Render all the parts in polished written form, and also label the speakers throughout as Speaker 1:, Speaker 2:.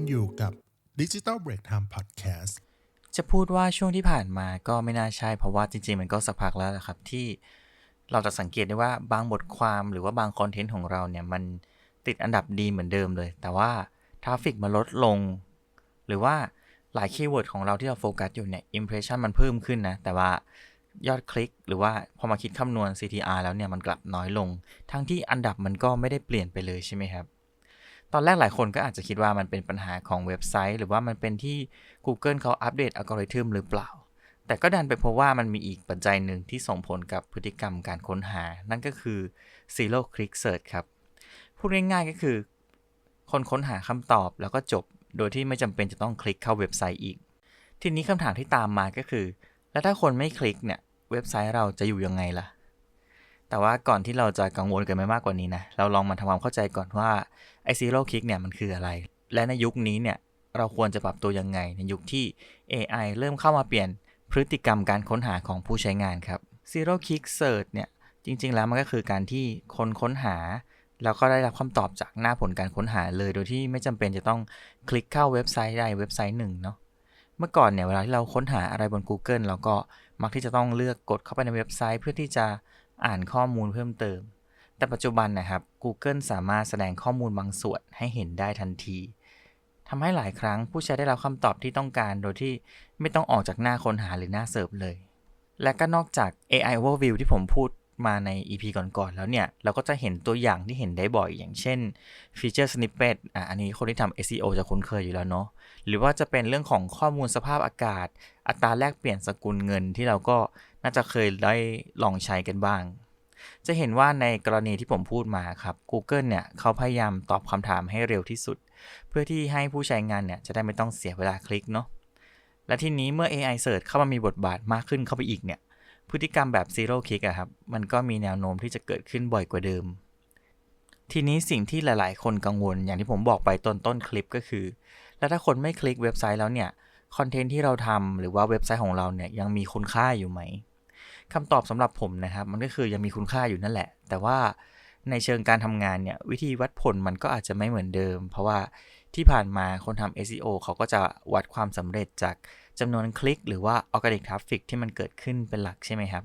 Speaker 1: อยู่กับ Digital Break Time Podcast
Speaker 2: จะพูดว่าช่วงที่ผ่านมาก็ไม่น่าใช่เพราะว่าจริงๆมันก็สักพักแล้วนะครับที่เราจะสังเกตได้ว่าบางบทความหรือว่าบางคอนเทนต์ของเราเนี่ยมันติดอันดับดีเหมือนเดิมเลยแต่ว่าทราฟฟิกมันลดลงหรือว่าหลายคีย์เวิร์ดของเราที่เราโฟกัสอยู่เนี่ย impression มันเพิ่มขึ้นนะแต่ว่ายอดคลิกหรือว่าพอมาคิดคำนวณ CTR แล้วเนี่ยมันกลับน้อยลงทั้งที่อันดับมันก็ไม่ได้เปลี่ยนไปเลยใช่ไหมครับตอนแรกหลายคนก็อาจจะคิดว่ามันเป็นปัญหาของเว็บไซต์หรือว่ามันเป็นที่ Google เขาอัปเดตอัลกอริทึมหรือเปล่าแต่ก็ดันไปพบว่ามันมีอีกปัจจัยหนึ่งที่ส่งผลกับพฤติกรรมการค้นหานั่นก็คือ Zero Click Search ครับพูดง่ายๆก็คือคนค้นหาคำตอบแล้วก็จบโดยที่ไม่จำเป็นจะต้องคลิกเข้าเว็บไซต์อีกทีนี้คำถามที่ตามมาก็คือแล้วถ้าคนไม่คลิกเนี่ยเว็บไซต์เราจะอยู่ยังไงล่ะแต่ว่าก่อนที่เราจะกังวลกันไปมากกว่านี้นะเราลองมาทำความเข้าใจก่อนว่าไอ้ Zero Click เนี่ยมันคืออะไรและในยุคนี้เนี่ยเราควรจะปรับตัวยังไงในยุคที่ AI เริ่มเข้ามาเปลี่ยนพฤติกรรมการค้นหาของผู้ใช้งานครับ Zero Click Search เนี่ยจริงๆแล้วมันก็คือการที่คนค้นหาแล้วก็ได้รับคำตอบจากหน้าผลการค้นหาเลยโดยที่ไม่จำเป็นจะต้องคลิกเข้าเว็บไซต์ใดเว็บไซต์หนึ่งเนาะเมื่อก่อนเนี่ยเวลาที่เราค้นหาอะไรบน Google เราก็มักที่จะต้องเลือกกดเข้าไปในเว็บไซต์เพื่อที่จะอ่านข้อมูลเพิ่มเติมแต่ปัจจุบันนะครับ Google สามารถแสดงข้อมูลบางส่วนให้เห็นได้ทันทีทำให้หลายครั้งผู้ใช้ได้รับคำตอบที่ต้องการโดยที่ไม่ต้องออกจากหน้าค้นหาหรือหน้าเสิร์ฟเลยและก็นอกจาก AI Overview ที่ผมพูดมาใน EP ก่อนๆแล้วเนี่ยเราก็จะเห็นตัวอย่างที่เห็นได้บ่อยอย่างเช่น Feature Snippet อันนี้คนที่ทำ SEO จะคุ้นเคยอยู่แล้วเนาะหรือว่าจะเป็นเรื่องของข้อมูลสภาพอากาศอัตราแลกเปลี่ยนสกุลเงินที่เราก็น่าจะเคยได้ลองใช้กันบ้างจะเห็นว่าในกรณีที่ผมพูดมาครับ Google เนี่ยเขาพยายามตอบคำถามให้เร็วที่สุดเพื่อที่ให้ผู้ใช้งานเนี่ยจะได้ไม่ต้องเสียเวลาคลิกเนาะและทีนี้เมื่อ AI Search เข้ามามีบทบาทมากขึ้นเข้าไปอีกเนี่ยพฤติกรรมแบบ Zero Click อะครับมันก็มีแนวโน้มที่จะเกิดขึ้นบ่อยกว่าเดิมทีนี้สิ่งที่หลายๆคนกังวลอย่างที่ผมบอกไปต้นคลิปก็คือแล้วถ้าคนไม่คลิกเว็บไซต์แล้วเนี่ยคอนเทนต์ที่เราทำหรือว่าเว็บไซต์ของเราเนี่ยยังมีคุณค่าอยู่ไหมคำตอบสำหรับผมนะครับมันก็คือยังมีคุณค่าอยู่นั่นแหละแต่ว่าในเชิงการทำงานเนี่ยวิธีวัดผลมันก็อาจจะไม่เหมือนเดิมเพราะว่าที่ผ่านมาคนทำ SEO เขาก็จะวัดความสำเร็จจากจำนวนคลิกหรือว่า Organic Traffic ที่มันเกิดขึ้นเป็นหลักใช่ไหมครับ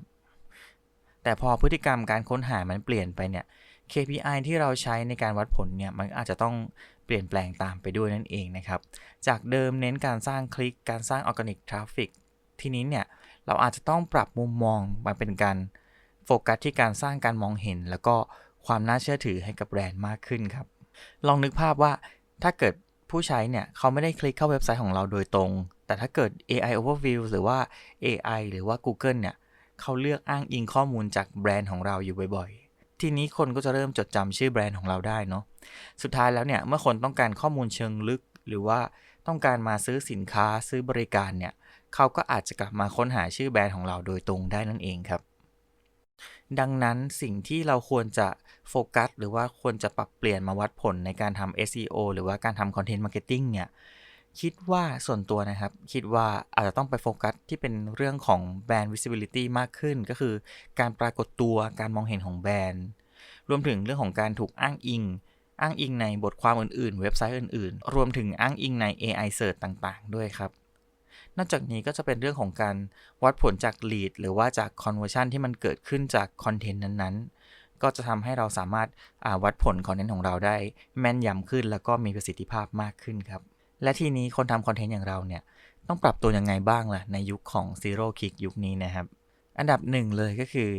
Speaker 2: แต่พอพฤติกรรมการค้นหามันเปลี่ยนไปเนี่ย KPI ที่เราใช้ในการวัดผลเนี่ยมันอาจจะต้องเปลี่ยนแปลงตามไปด้วยนั่นเองนะครับจากเดิมเน้นการสร้างคลิกการสร้าง Organic Traffic ทีนี้เนี่ยเราอาจจะต้องปรับมุมมองมาเป็นการโฟกัสที่การสร้างการมองเห็นแล้วก็ความน่าเชื่อถือให้กับแบรนด์มากขึ้นครับลองนึกภาพว่าถ้าเกิดผู้ใช้เนี่ยเขาไม่ได้คลิกเข้าเว็บไซต์ของเราโดยตรงแต่ถ้าเกิด AI Overview หรือว่า AI หรือว่า Google เนี่ยเขาเลือกอ้างอิงข้อมูลจากแบรนด์ของเราอยู่บ่อยๆทีนี้คนก็จะเริ่มจดจำชื่อแบรนด์ของเราได้เนาะสุดท้ายแล้วเนี่ยเมื่อคนต้องการข้อมูลเชิงลึกหรือว่าต้องการมาซื้อสินค้าซื้อบริการเนี่ยเขาก็อาจจะกลับมาค้นหาชื่อแบรนด์ของเราโดยตรงได้นั่นเองครับดังนั้นสิ่งที่เราควรจะโฟกัสหรือว่าควรจะปรับเปลี่ยนมาวัดผลในการทำ SEO หรือว่าการทำ Content Marketing เนี่ยคิดว่าส่วนตัวนะครับคิดว่าอาจจะต้องไปโฟกัสที่เป็นเรื่องของ Brand Visibility มากขึ้นก็คือการปรากฏตัวการมองเห็นของแบรนด์รวมถึงเรื่องของการถูกอ้างอิงในบทความอื่นๆเว็บไซต์อื่นๆรวมถึงอ้างอิงใน AI Search ต่างๆด้วยครับนอกจากนี้ก็จะเป็นเรื่องของการวัดผลจาก Lead หรือว่าจาก Conversion ที่มันเกิดขึ้นจากคอนเทนต์นั้นๆก็จะทำให้เราสามารถวัดผลคอนเทนต์ของเราได้แม่นยำขึ้นแล้วก็มีประสิทธิภาพมากขึ้นครับและทีนี้คนทำคอนเทนต์อย่างเราเนี่ยต้องปรับตัวยังไงบ้างล่ะในยุคของ Zero Click ยุคนี้นะครับอันดับหนึ่งเลยก็คือ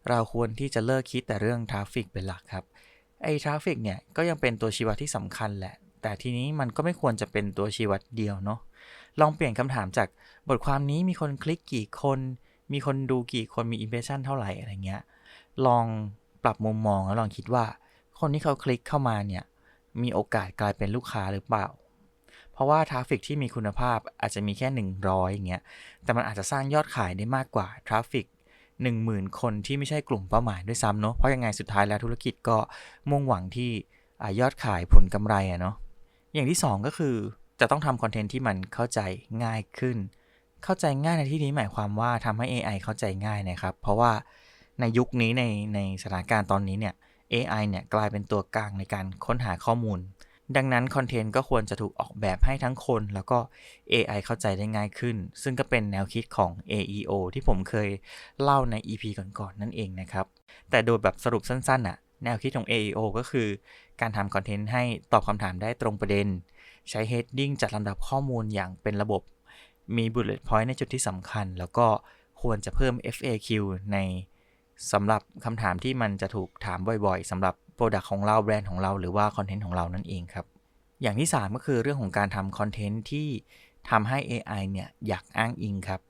Speaker 2: เราควรที่จะเลิกคิดแต่เรื่องทราฟฟิกเป็นหลักครับไอ้ทราฟฟิกเนี่ยก็ยังเป็นตัวชี้วัดที่สำคัญแหละแต่ทีนี้มันก็ไม่ควรจะเป็นตัวชี้วัดเดียวเนาะลองเปลี่ยนคำถามจากบทความนี้มีคนคลิกกี่คนมีคนดูกี่คนมี impression เท่าไหร่อะไรเงี้ยลองปรับมุมมองแล้วลองคิดว่าคนที่เขาคลิกเข้ามาเนี่ยมีโอกาสกลายเป็นลูกค้าหรือเปล่าเพราะว่าทราฟฟิกที่มีคุณภาพอาจจะมีแค่100อย่างเงี้ยแต่มันอาจจะสร้างยอดขายได้มากกว่าทราฟฟิก10,000 คนที่ไม่ใช่กลุ่มเป้าหมายด้วยซ้ำเนาะเพราะยังไงสุดท้ายแล้วธุรกิจก็มุ่งหวังที่ยอดขายผลกำไรเนาะอย่างที่2ก็คือจะต้องทำคอนเทนต์ที่มันเข้าใจง่ายขึ้นเข้าใจง่ายในที่นี้หมายความว่าทำให้ AI เข้าใจง่ายนะครับเพราะว่าในยุคนี้ในสถานการณ์ตอนนี้เนี่ย AI เนี่ยกลายเป็นตัวกลางในการค้นหาข้อมูล ดังนั้นคอนเทนต์ก็ควรจะถูกออกแบบให้ทั้งคนแล้วก็ AI เข้าใจได้ง่ายขึ้นซึ่งก็เป็นแนวคิดของ AEO ที่ผมเคยเล่าใน EP ก่อนๆนั่นเองนะครับแต่โดยแบบสรุปสั้นๆแนวคิดของ AEO ก็คือการทำคอนเทนต์ให้ตอบคำถามได้ตรงประเด็นใช้ heading จัดลำดับข้อมูลอย่างเป็นระบบมี bullet point ในจุดที่สำคัญแล้วก็ควรจะเพิ่ม FAQ ในสำหรับคำถามที่มันจะถูกถามบ่อยๆสำหรับ Product ของเราแบรนด์ของเราหรือว่าคอนเทนต์ของเรานั่นเองครับอย่างที่3ก็คือเรื่องของการทำคอนเทนต์ที่ทำให้ AI เนี่ยอยากอ้างอิงครับ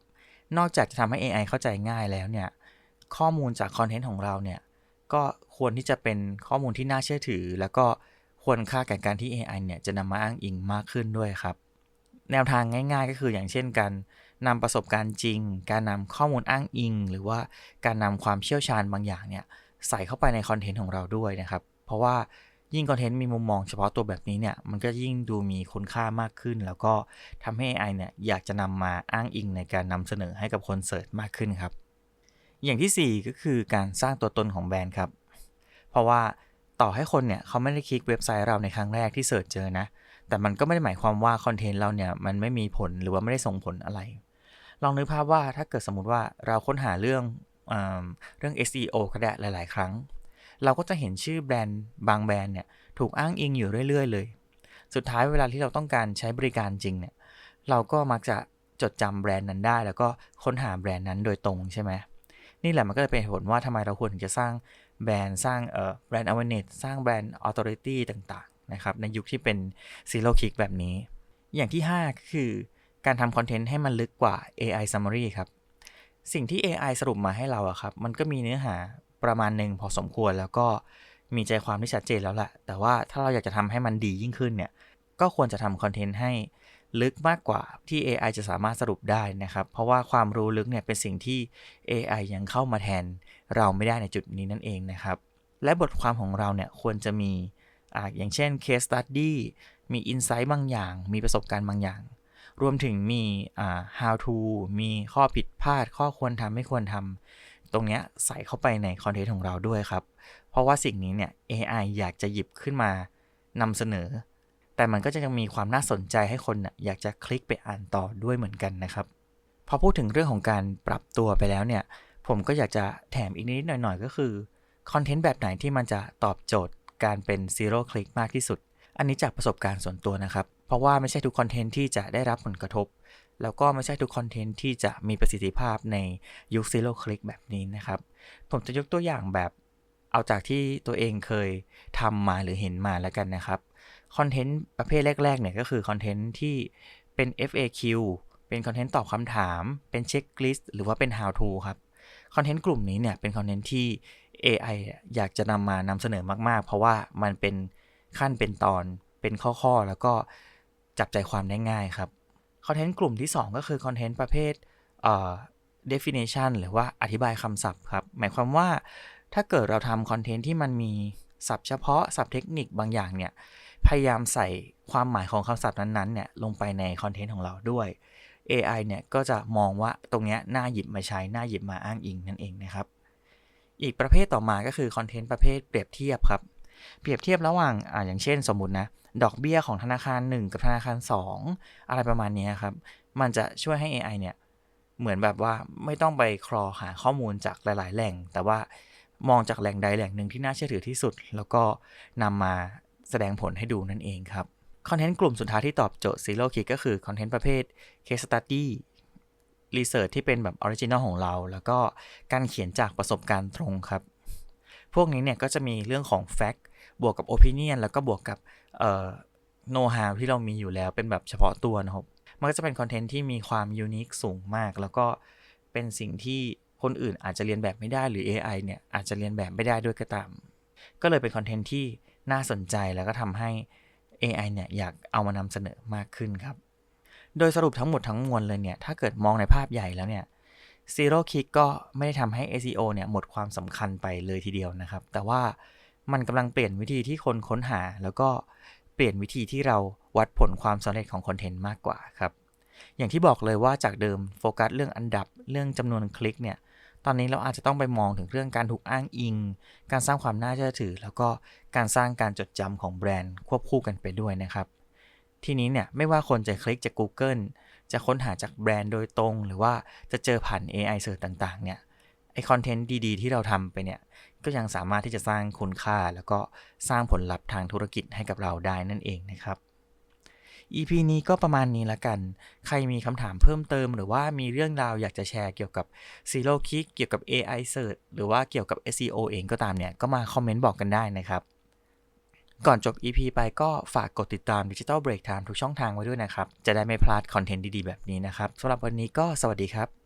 Speaker 2: นอกจากจะทำให้ AI เข้าใจง่ายแล้วเนี่ยข้อมูลจากคอนเทนต์ของเราเนี่ยก็ควรที่จะเป็นข้อมูลที่น่าเชื่อถือแล้วก็ควรค่าแก่การที่ AI เนี่ยจะนำมาอ้างอิงมากขึ้นด้วยครับแนวทางง่ายๆก็คืออย่างเช่นการนำประสบการณ์จริงการนำข้อมูลอ้างอิงหรือว่าการนำความเชี่ยวชาญบางอย่างเนี่ยใส่เข้าไปในคอนเทนต์ของเราด้วยนะครับเพราะว่ายิ่งคอนเทนต์มีมุมมองเฉพาะตัวแบบนี้เนี่ยมันก็ยิ่งดูมีคุณค่ามากขึ้นแล้วก็ทำให้ AI เนี่ยอยากจะนำมาอ้างอิงในการนำเสนอให้กับคนเสิร์ชมากขึ้นครับอย่างที่4ก็คือการสร้างตัวตนของแบรนด์ครับเพราะว่าต่อให้คนเนี่ยเขาไม่ได้คลิกเว็บไซต์เราในครั้งแรกที่เสิร์ชเจอนะแต่มันก็ไม่ได้หมายความว่าคอนเทนต์เราเนี่ยมันไม่มีผลหรือว่าไม่ได้ส่งผลอะไรลองนึกภาพว่าถ้าเกิดสมมุติว่าเราค้นหาเรื่องSEO ก็ได้หลายๆครั้งเราก็จะเห็นชื่อแบรนด์บางแบรนด์เนี่ยถูกอ้างอิงอยู่เรื่อยๆเลยสุดท้ายเวลาที่เราต้องการใช้บริการจริงเนี่ยเราก็มักจะจดจำแบรนด์นั้นได้แล้วก็ค้นหาแบรนด์นั้นโดยตรงใช่ไหมนี่แหละมันก็เลยเป็นเหตุผลว่าทำไมเราควรถึงจะสร้างแบรนด์สร้างแบรนด์ awareness สร้างแบรนด์ authority ต่างๆนะครับในยุคที่เป็น zero click แบบนี้อย่างที่5ก็คือการทำคอนเทนต์ให้มันลึกกว่า AI summary ครับสิ่งที่ AI สรุปมาให้เราอะครับมันก็มีเนื้อหาประมาณหนึ่งพอสมควรแล้วก็มีใจความที่ชัดเจนแล้วแหละแต่ว่าถ้าเราอยากจะทำให้มันดียิ่งขึ้นเนี่ยก็ควรจะทำคอนเทนต์ให้ลึกมากกว่าที่ AI จะสามารถสรุปได้นะครับเพราะว่าความรู้ลึกเนี่ยเป็นสิ่งที่ AI ยังเข้ามาแทนเราไม่ได้ในจุดนี้นั่นเองนะครับและบทความของเราเนี่ยควรจะมีอย่างเช่น case study มี insight บางอย่างมีประสบการณ์บางอย่างรวมถึงมีhow to มีข้อผิดพลาดข้อควรทำไม่ควรทำตรงนี้ใส่เข้าไปในคอนเทนต์ของเราด้วยครับเพราะว่าสิ่งนี้เนี่ย AI อยากจะหยิบขึ้นมานำเสนอแต่มันก็จะยังมีความน่าสนใจให้คนอยากจะคลิกไปอ่านต่อด้วยเหมือนกันนะครับพอพูดถึงเรื่องของการปรับตัวไปแล้วเนี่ยผมก็อยากจะแถมอีกนิดหน่อยๆก็คือคอนเทนต์แบบไหนที่มันจะตอบโจทย์การเป็น zero click มากที่สุดอันนี้จากประสบการณ์ส่วนตัวนะครับเพราะว่าไม่ใช่ทุกคอนเทนต์ที่จะได้รับผลกระทบแล้วก็ไม่ใช่ทุกคอนเทนต์ที่จะมีประสิทธิภาพในยุค zero click แบบนี้นะครับผมจะยกตัวอย่างแบบเอาจากที่ตัวเองเคยทำมาหรือเห็นมาแล้วกันนะครับคอนเทนต์ประเภทแรกๆเนี่ยก็คือคอนเทนต์ที่เป็น FAQ เป็นคอนเทนต์ตอบคำถามเป็นเช็คลิสต์หรือว่าเป็น how to ครับคอนเทนต์กลุ่มนี้เนี่ยเป็นคอนเทนต์ที่ AI อยากจะนำเสนอมากๆเพราะว่ามันเป็นขั้นเป็นตอนเป็นข้อๆแล้วก็จับใจความได้ง่ายครับคอนเทนต์กลุ่มที่2ก็คือคอนเทนต์ประเภทdefinition หรือว่าอธิบายคำศัพท์ครับหมายความว่าถ้าเกิดเราทำคอนเทนต์ที่มันมีศัพท์เฉพาะศัพท์เทคนิคบางอย่างเนี่ยพยายามใส่ความหมายของคำศัพท์นั้นๆเนี่ยลงไปในคอนเทนต์ของเราด้วย AI เนี่ยก็จะมองว่าตรงนี้น่าหยิบมาใช้น่าหยิบมาอ้างอิงนั่นเองนะครับอีกประเภทต่อมาก็คือคอนเทนต์ประเภทเปรียบเทียบครับเปรียบเทียบระหว่างอย่างเช่นสมมุตินะดอกเบี้ยของธนาคาร1กับธนาคาร2อะไรประมาณนี้ครับมันจะช่วยให้ AI เนี่ยเหมือนแบบว่าไม่ต้องไปคลอหาข้อมูลจากหลายๆแหล่งแต่ว่ามองจากแหล่งใดแหล่งหนึ่งที่น่าเชื่อถือที่สุดแล้วก็นำมาแสดงผลให้ดูนั่นเองครับคอนเทนต์กลุ่มสุดท้ายที่ตอบโจทย์ Zero Click ก็คือคอนเทนต์ประเภท Case Study Research ที่เป็นแบบออริจินอลของเราแล้วก็การเขียนจากประสบการณ์ตรงครับพวกนี้เนี่ยก็จะมีเรื่องของ Fact บวกกับ Opinion แล้วก็บวกกับknow how ที่เรามีอยู่แล้วเป็นแบบเฉพาะตัวนะครับมันก็จะเป็นคอนเทนต์ที่มีความยูนิคสูงมากแล้วก็เป็นสิ่งที่คนอื่นอาจจะเรียนแบบไม่ได้หรือ AI เนี่ยอาจจะเรียนแบบไม่ได้ด้วยก็ตามก็เลยเป็นคอนเทนต์ที่น่าสนใจแล้วก็ทำให้ AI เนี่ยอยากเอามานำเสนอมากขึ้นครับโดยสรุปทั้งหมดทั้งมวลเลยเนี่ยถ้าเกิดมองในภาพใหญ่แล้วเนี่ย Zero Click ก็ไม่ได้ทำให้ SEO เนี่ยหมดความสำคัญไปเลยทีเดียวนะครับแต่ว่ามันกำลังเปลี่ยนวิธีที่คนค้นหาแล้วก็เปลี่ยนวิธีที่เราวัดผลความสำเร็จของคอนเทนต์มากกว่าครับอย่างที่บอกเลยว่าจากเดิมโฟกัสเรื่องอันดับเรื่องจำนวนคลิกเนี่ย ตอนนี้เราอาจจะต้องไปมองถึงเรื่องการถูกอ้างอิงการสร้างความน่าเชื่อถือแล้วก็การสร้างการจดจำของแบรนด์ควบคู่กันไปด้วยนะครับทีนี้เนี่ยไม่ว่าคนจะคลิกจาก Google จะค้นหาจากแบรนด์โดยตรงหรือว่าจะเจอผ่าน AI Search ต่างๆเนี่ยไอคอนเทนต์ดีๆที่เราทำไปเนี่ยก็ยังสามารถที่จะสร้างคุณค่าแล้วก็สร้างผลลัพธ์ทางธุรกิจให้กับเราได้นั่นเองนะครับ EP นี้ก็ประมาณนี้ละกันใครมีคำถามเพิ่มเติมหรือว่ามีเรื่องราวอยากจะแชร์เกี่ยวกับ Zero Click เกี่ยวกับ AI Search หรือว่าเกี่ยวกับ SEO เองก็ตามเนี่ยก็มาคอมเมนต์บอกกันได้นะครับก่อนจบ EP ไปก็ฝากกดติดตาม Digital Break Time ทุกช่องทางไว้ด้วยนะครับจะได้ไม่พลาดคอนเทนต์ดีๆแบบนี้นะครับสำหรับวันนี้ก็สวัสดีครับ